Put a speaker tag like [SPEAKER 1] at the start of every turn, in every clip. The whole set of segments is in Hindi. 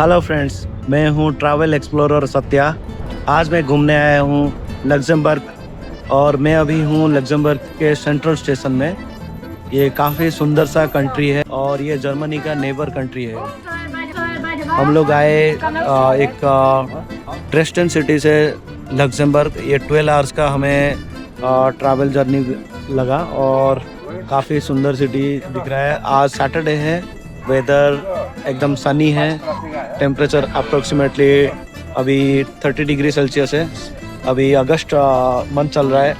[SPEAKER 1] हेलो फ्रेंड्स, मैं हूं ट्रैवल एक्सप्लोरर सत्या। आज मैं घूमने आया हूं लग्जमबर्ग और मैं अभी हूं लग्जमबर्ग के सेंट्रल स्टेशन में। ये काफ़ी सुंदर सा कंट्री है और ये जर्मनी का नेबर कंट्री है। हम लोग आए एक ड्रेस्टन सिटी से लग्जमबर्ग। ये 12 आवर्स का हमें ट्रैवल जर्नी लगा और काफ़ी सुंदर सिटी दिख रहा है। आज सैटरडे है, वेदर एकदम सनी है। टेम्परेचर अप्रोक्सीमेटली अभी 30 डिग्री सेल्सियस है। अभी अगस्त मंथ चल रहा है,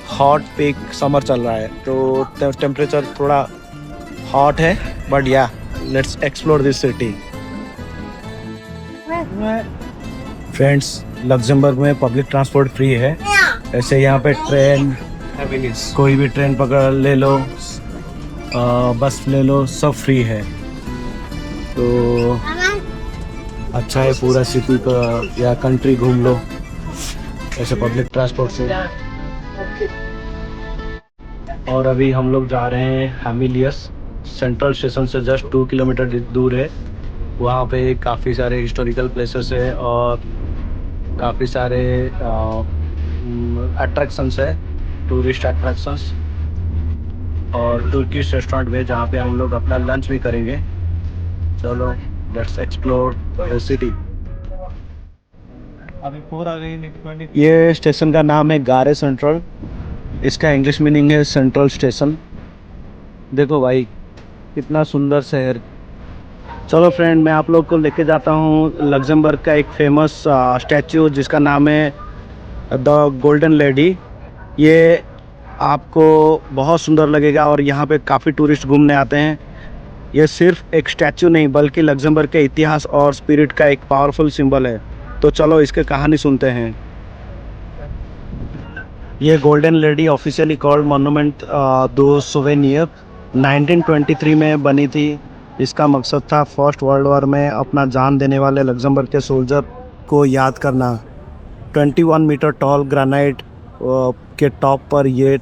[SPEAKER 1] हॉट पीक समर चल रहा है, तो टेम्परेचर थोड़ा हॉट है। बट या let's explore this city. Friends, Luxembourg में पब्लिक ट्रांसपोर्ट फ्री है। ऐसे यहाँ पे ट्रेन, कोई भी ट्रेन पकड़ ले लो, बस ले लो, सब फ्री है। तो अच्छा है, पूरा सिटी का या कंट्री घूम लो ऐसे पब्लिक ट्रांसपोर्ट से। और अभी हम लोग जा रहे हैं हैमिलियस। सेंट्रल स्टेशन से जस्ट 2 किलोमीटर दूर है। वहाँ पे काफ़ी सारे हिस्टोरिकल प्लेसेस है और काफ़ी सारे अट्रैक्शंस है, टूरिस्ट अट्रैक्शंस। और तुर्किश रेस्टोरेंट में जहाँ पे हम लोग अपना लंच भी करेंगे। चलो लेट्स एक्सप्लोर द सिटी। ये स्टेशन का नाम है गारे सेंट्रल। इसका इंग्लिश मीनिंग है सेंट्रल स्टेशन। देखो भाई, कितना सुंदर शहर। चलो फ्रेंड, मैं आप लोग को लेके जाता हूँ लग्जमबर्ग का एक फेमस स्टैचू जिसका नाम है द गोल्डन लेडी। ये आपको बहुत सुंदर लगेगा और यहाँ पे काफ़ी टूरिस्ट घूमने आते हैं। ये सिर्फ एक स्टैचू नहीं बल्कि लग्जमबर्ग के इतिहास और स्पिरिट का एक पावरफुल सिंबल है। तो चलो इसके कहानी सुनते हैं। ये golden lady officially called monument दो सोवेनियर 1923 में बनी थी। इसका मकसद था फर्स्ट वर्ल्ड वॉर में अपना जान देने वाले लग्जमबर्ग के सोल्जर को याद करना। 21 मीटर टॉल ग्रेनाइट के टॉप पर ये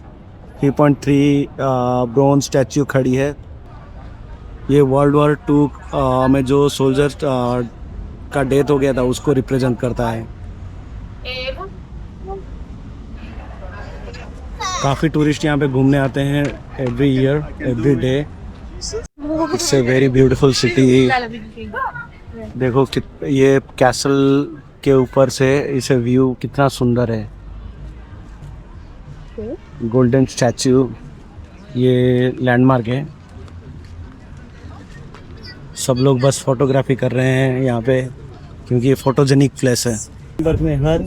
[SPEAKER 1] 3.3 ब्रोंज स्टैचू खड़ी है। ये वर्ल्ड वॉर 2 में जो सोल्जर का डेथ हो गया था उसको रिप्रेजेंट करता है। काफ़ी टूरिस्ट यहाँ पे घूमने आते हैं every year, every day. It's a very beautiful city. देखो ये कैसल के ऊपर से इसे व्यू कितना सुंदर है। गोल्डन स्टैचू, ये लैंडमार्क है। सब लोग बस फोटोग्राफी कर रहे हैं यहाँ पे क्योंकि ये फोटोजेनिक प्लेस है। लग्जमबर्ग में हर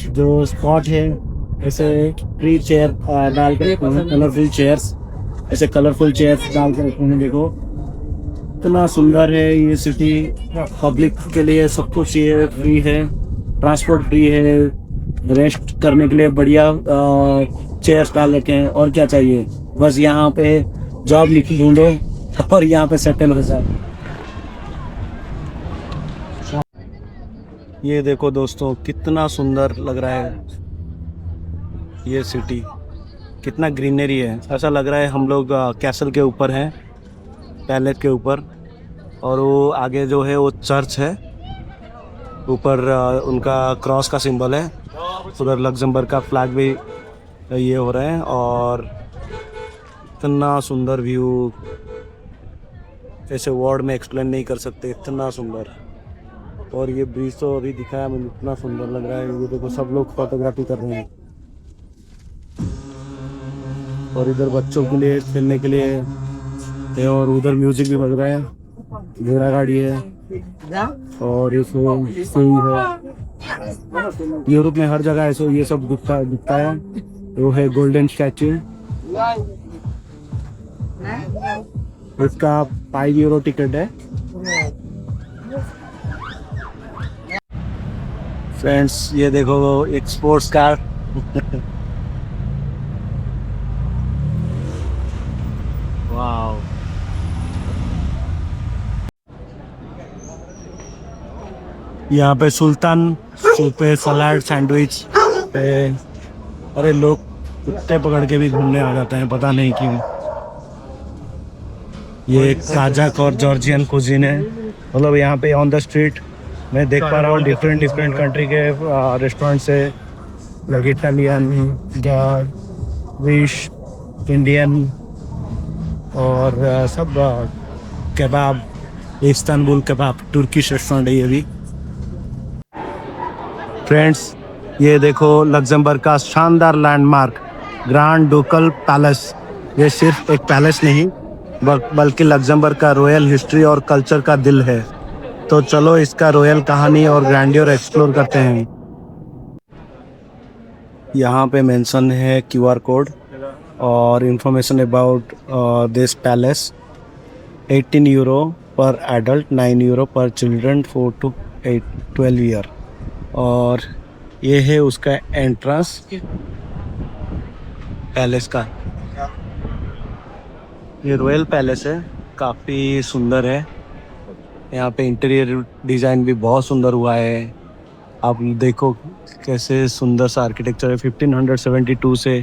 [SPEAKER 1] जो स्पॉट है ऐसे ट्री चेयर डाल कर कलरफुल चेयर्स, ऐसे कलरफुल चेयर्स डाल कर रखते हैं। देखो इतना सुंदर है ये सिटी। पब्लिक के लिए सब कुछ ये फ्री है, ट्रांसपोर्ट फ्री है, रेस्ट करने के लिए बढ़िया चेयर्स डाल रखे हैं। और क्या चाहिए, बस यहाँ पे जॉब लिखी ढूंढो और यहाँ पे सेटल हो जाए। ये देखो दोस्तों, कितना सुंदर लग रहा है ये सिटी। कितना ग्रीनरी है, ऐसा लग रहा है हम लोग कैसल के ऊपर हैं, पैलेस के ऊपर। और वो आगे जो है वो चर्च है, ऊपर उनका क्रॉस का सिंबल है। उधर लग्जमबर्ग का फ्लैग भी ये हो रहा है। और इतना सुंदर व्यू ऐसे वर्ड में एक्सप्लेन नहीं कर सकते, इतना सुंदर। और ये ब्रिज तो अभी दिखाया मुझे, इतना सुंदर लग रहा है। ये देखो सब लोग फोटोग्राफी कर रहे हैं। और इधर बच्चों के लिए खेलने के लिए है और उधर म्यूजिक भी बज रहा है। घोड़ा गाड़ी है और ये स्विंग है। यूरोप में हर जगह ऐसे ये सब दिखता है। वो है गोल्डन स्टैचू। इसका 5 यूरो टिकट है। फ्रेंड्स, ये देखो एक स्पोर्ट्स कार। वाव, यहाँ पे सुल्तान सूपे, सलाद, सैंडविच पे। अरे लोग कुत्ते पकड़ के भी घूमने आ जाते हैं, पता नहीं क्यों। ये काजाक और जॉर्जियन कुजीन है। मतलब यहाँ पे ऑन द स्ट्रीट मैं देख पा रहा हूँ डिफरेंट डिफरेंट कंट्री के रेस्टोरेंट से, लाइक इटालियन, विश, इंडियन और सब कबाब, इस्तांबुल कबाब, तुर्किश रेस्टोरेंट है ये भी। फ्रेंड्स, ये देखो लग्जमबर्ग का शानदार लैंडमार्क ग्रांड डुकल पैलेस। ये सिर्फ एक पैलेस नहीं बल्कि लग्जमबर्ग का रॉयल हिस्ट्री और कल्चर का दिल है। तो चलो इसका रॉयल कहानी और ग्रैंडियर एक्सप्लोर करते हैं। यहाँ पे मेंशन है क्यूआर कोड और information about this palace. 18 euro पर एडल्ट, 9 यूरो पर चिल्ड्रन 4 to 12 ईयर। और ये है उसका एंट्रेंस पैलेस का। ये रॉयल पैलेस है, काफ़ी सुंदर है। यहाँ पे इंटीरियर डिज़ाइन भी बहुत सुंदर हुआ है। आप देखो कैसे सुंदर सा आर्किटेक्चर है। 1572 से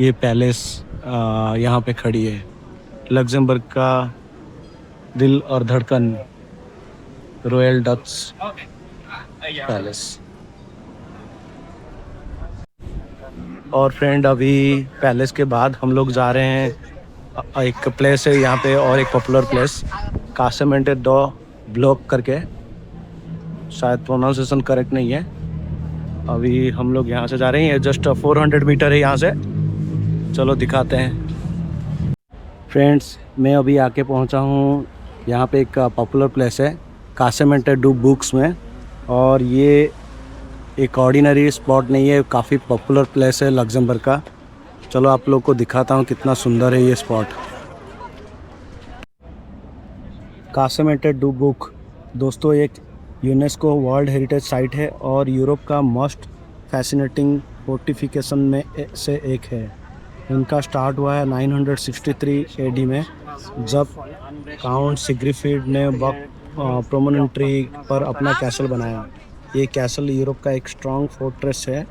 [SPEAKER 1] ये पैलेस यहाँ पे खड़ी है। लग्जमबर्ग का दिल और धड़कन, रॉयल डच पैलेस। और फ्रेंड, अभी पैलेस के बाद हम लोग जा रहे हैं, एक प्लेस है यहाँ पे और एक पॉपुलर प्लेस, कासेमेंटे डो ब्लॉक करके, शायद प्रोनाउंसिएशन करेक्ट नहीं है। अभी हम लोग यहाँ से जा रहे हैं, जस्ट 400 मीटर है यहाँ से। चलो दिखाते हैं। फ्रेंड्स, मैं अभी आके पहुँचा हूँ यहाँ पे एक पॉपुलर प्लेस है कासेमेंटे डू बुक्स में, और ये एक ऑर्डिनरी स्पॉट नहीं है, काफ़ी पॉपुलर प्लेस है लग्जमबर्ग का। चलो आप लोग को दिखाता हूँ कितना सुंदर है ये स्पॉट। कासेमेंटे डू बुक दोस्तों एक यूनेस्को वर्ल्ड हेरिटेज साइट है और यूरोप का मोस्ट फैसिनेटिंग फोर्टिफिकेशन में से एक है। इनका स्टार्ट हुआ है 963 एडी में, जब काउंट सिग्रिफिड ने प्रोमोनेंट्री पर अपना कैसल बनाया। ये कैसल यूरोप का एक स्ट्रॉन्ग फोर्ट्रेस है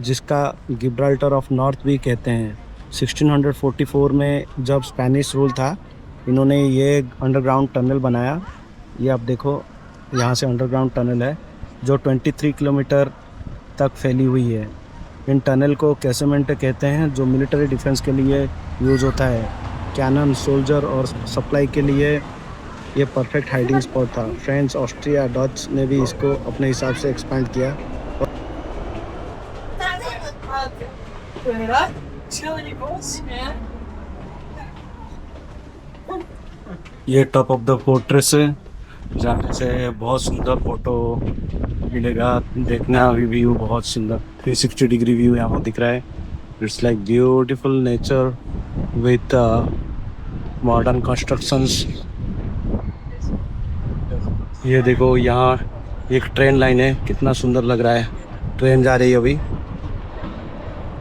[SPEAKER 1] जिसका गिब्राल्टर ऑफ नॉर्थ भी कहते हैं। 1644 में जब स्पेनिश रूल था, इन्होंने ये अंडरग्राउंड टनल बनाया। ये आप देखो, यहाँ से अंडरग्राउंड टनल है जो 23 किलोमीटर तक फैली हुई है। इन टनल को कैसेमेंटे कहते हैं, जो मिलिट्री डिफेंस के लिए यूज़ होता है। कैनन, सोल्जर और सप्लाई के लिए ये परफेक्ट हाइडिंग स्पॉट था। फ्रांस, ऑस्ट्रिया, डच ने भी इसको अपने हिसाब से एक्सपेंड किया। ये टॉप ऑफ द फोर्ट्रेस है, जहाँ से बहुत सुंदर फोटो मिलेगा। देखना अभी व्यू बहुत सुंदर 360 डिग्री व्यू यहाँ पर दिख रहा है। It's like beautiful nature with modern constructions. ये देखो, यहाँ एक ट्रेन लाइन है, कितना सुंदर लग रहा है। ट्रेन जा रही है अभी,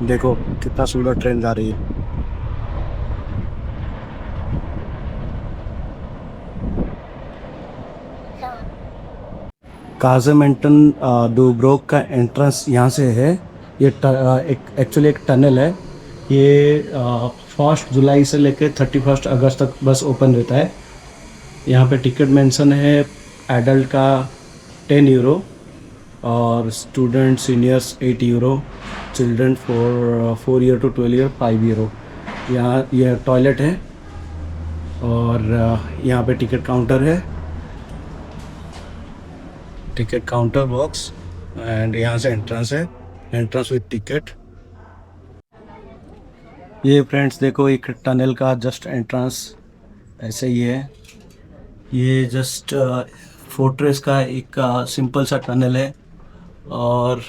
[SPEAKER 1] देखो कितना सुंदर ट्रेन जा रही है। कासेमेंटन डू ब्रोक का एंट्रेंस यहाँ से है। ये एक्चुअली एक टनल है। ये 1 जुलाई से लेकर 31 अगस्त तक बस ओपन रहता है। यहाँ पे टिकट मेंशन है, एडल्ट का 10 यूरो और student seniors 8 euro, children 4 year to 12 year 5 euro. यहाँ यह टॉयलेट है और यहाँ पे टिकट काउंटर है, टिकट काउंटर बॉक्स, एंड यहाँ से एंट्रेंस है, एंट्रेंस विथ टिकट। ये फ्रेंड्स देखो, एक टनल का जस्ट एंट्रेंस ऐसे ही है। ये जस्ट फोर्ट्रेस का एक सिंपल सा टनल है और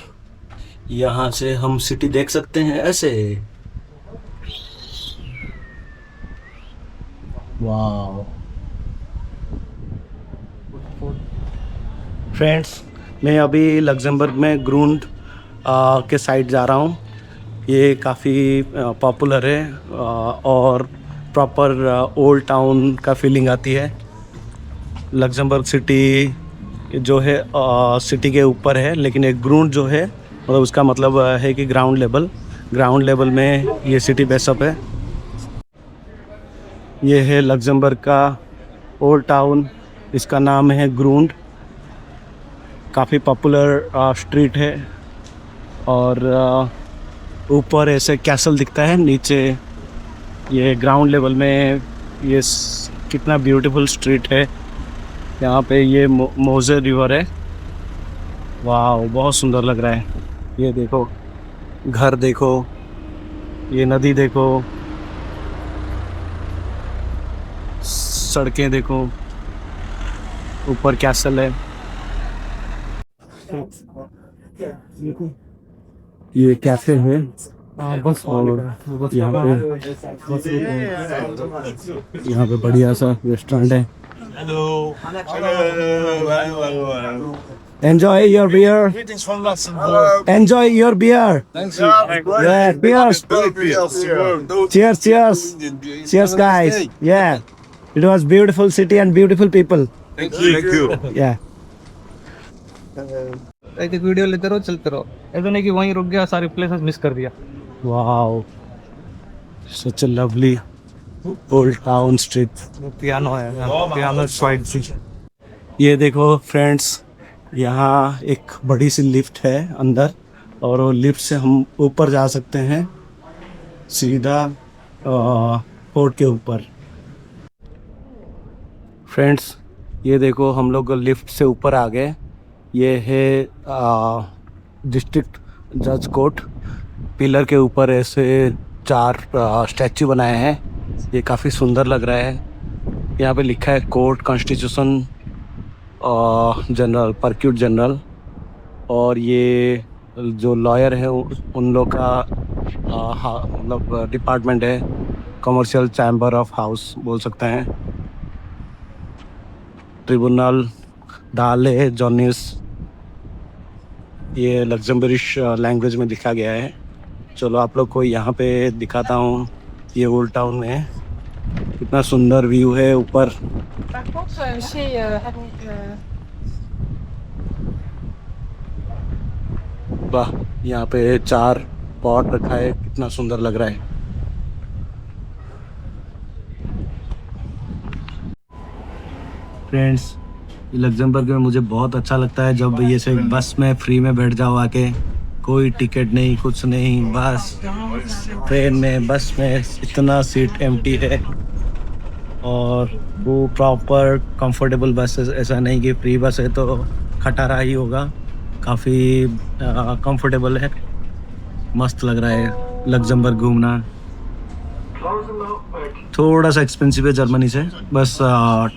[SPEAKER 1] यहाँ से हम सिटी देख सकते हैं ऐसे। वाह फ्रेंड्स, मैं अभी लग्जमबर्ग में ग्रूंड के साइड जा रहा हूँ। ये काफ़ी पॉपुलर है और प्रॉपर ओल्ड टाउन का फीलिंग आती है। लग्जमबर्ग सिटी जो है सिटी के ऊपर है, लेकिन एक ग्रूंड जो है मतलब उसका मतलब है कि ग्राउंड लेवल में ये सिटी बेसअप है। ये है लग्जमबर्ग का ओल्ड टाउन, इसका नाम है ग्रूंड। काफ़ी पॉपुलर स्ट्रीट है और ऊपर ऐसे कैसल दिखता है, नीचे ये ग्राउंड लेवल में ये कितना ब्यूटीफुल स्ट्रीट है। यहाँ पे ये मोजे रिवर है। वाह, बहुत सुंदर लग रहा है। ये देखो, घर देखो, ये नदी देखो, सड़कें देखो, ऊपर कैसल है। ये कैफे है और यहाँ पे बढ़िया सा रेस्टोरेंट है। Enjoy your beer.
[SPEAKER 2] Greetings from Luxembourg.
[SPEAKER 1] Enjoy your beer.
[SPEAKER 2] Thank you.
[SPEAKER 1] Yeah, cheers. Cheers, cheers. Cheers, guys. Yeah. It was beautiful city and beautiful people.
[SPEAKER 2] Thank you.
[SPEAKER 1] Yeah.
[SPEAKER 3] एक वीडियो लेते रहो, चलते रहो। ऐसा नहीं कि वहीं रुक गया, सारे प्लेसेस मिस कर दिया।
[SPEAKER 1] Wow. Such a lovely old town street.
[SPEAKER 3] Piano है, पियानो स्वाइट सी।
[SPEAKER 1] ये देखो फ्रेंड्स, यहाँ एक बड़ी सी लिफ्ट है अंदर और वो लिफ्ट से हम ऊपर जा सकते हैं सीधा फोर्ट के ऊपर। फ्रेंड्स, ये देखो हम लोग लिफ्ट से ऊपर आ गए। ये है डिस्ट्रिक्ट जज कोर्ट। पिलर के ऊपर ऐसे 4 स्टैचू बनाए हैं। ये काफ़ी सुंदर लग रहा है। यहाँ पे लिखा है कोर्ट कॉन्स्टिट्यूशन जनरल, परक्यूट जनरल। और ये जो लॉयर है उन लोग का मतलब डिपार्टमेंट है, कमर्शियल चैम्बर ऑफ हाउस बोल सकते हैं। ट्रिब्यूनल डाले जॉनिस, ये लग्जमबरिश लैंग्वेज में लिखा गया है। चलो आप लोग को यहाँ पे दिखाता हूँ। ये ओल्ड टाउन में है, कितना सुंदर व्यू है ऊपर। वाह, यहाँ पे 4 पॉट रखा है, कितना सुंदर लग रहा है। फ्रेंड्स, लग्जमबर्ग में मुझे बहुत अच्छा लगता है जब ये से बस में फ्री में बैठ जाओ आके, कोई टिकट नहीं, कुछ नहीं, बस ट्रेन में बस में इतना सीट एम्प्टी है और वो प्रॉपर कंफर्टेबल बस है। ऐसा नहीं कि फ्री बस है तो खटारा ही होगा, काफ़ी कंफर्टेबल है। मस्त लग रहा है लग्जमबर्ग घूमना। थोड़ा सा एक्सपेंसिव है जर्मनी से, बस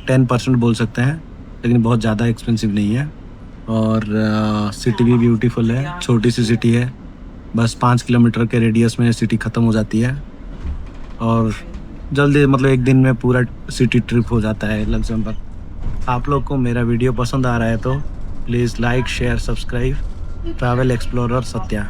[SPEAKER 1] 10% बोल सकते हैं, लेकिन बहुत ज़्यादा एक्सपेंसिव नहीं है। और सिटी भी ब्यूटीफुल है, छोटी सी सिटी है, बस 5 किलोमीटर के रेडियस में सिटी ख़त्म हो जाती है और जल्दी मतलब एक दिन में पूरा सिटी ट्रिप हो जाता है लग्जमबर्ग। आप लोग को मेरा वीडियो पसंद आ रहा है तो please like, share, subscribe. Travel explorer Satya.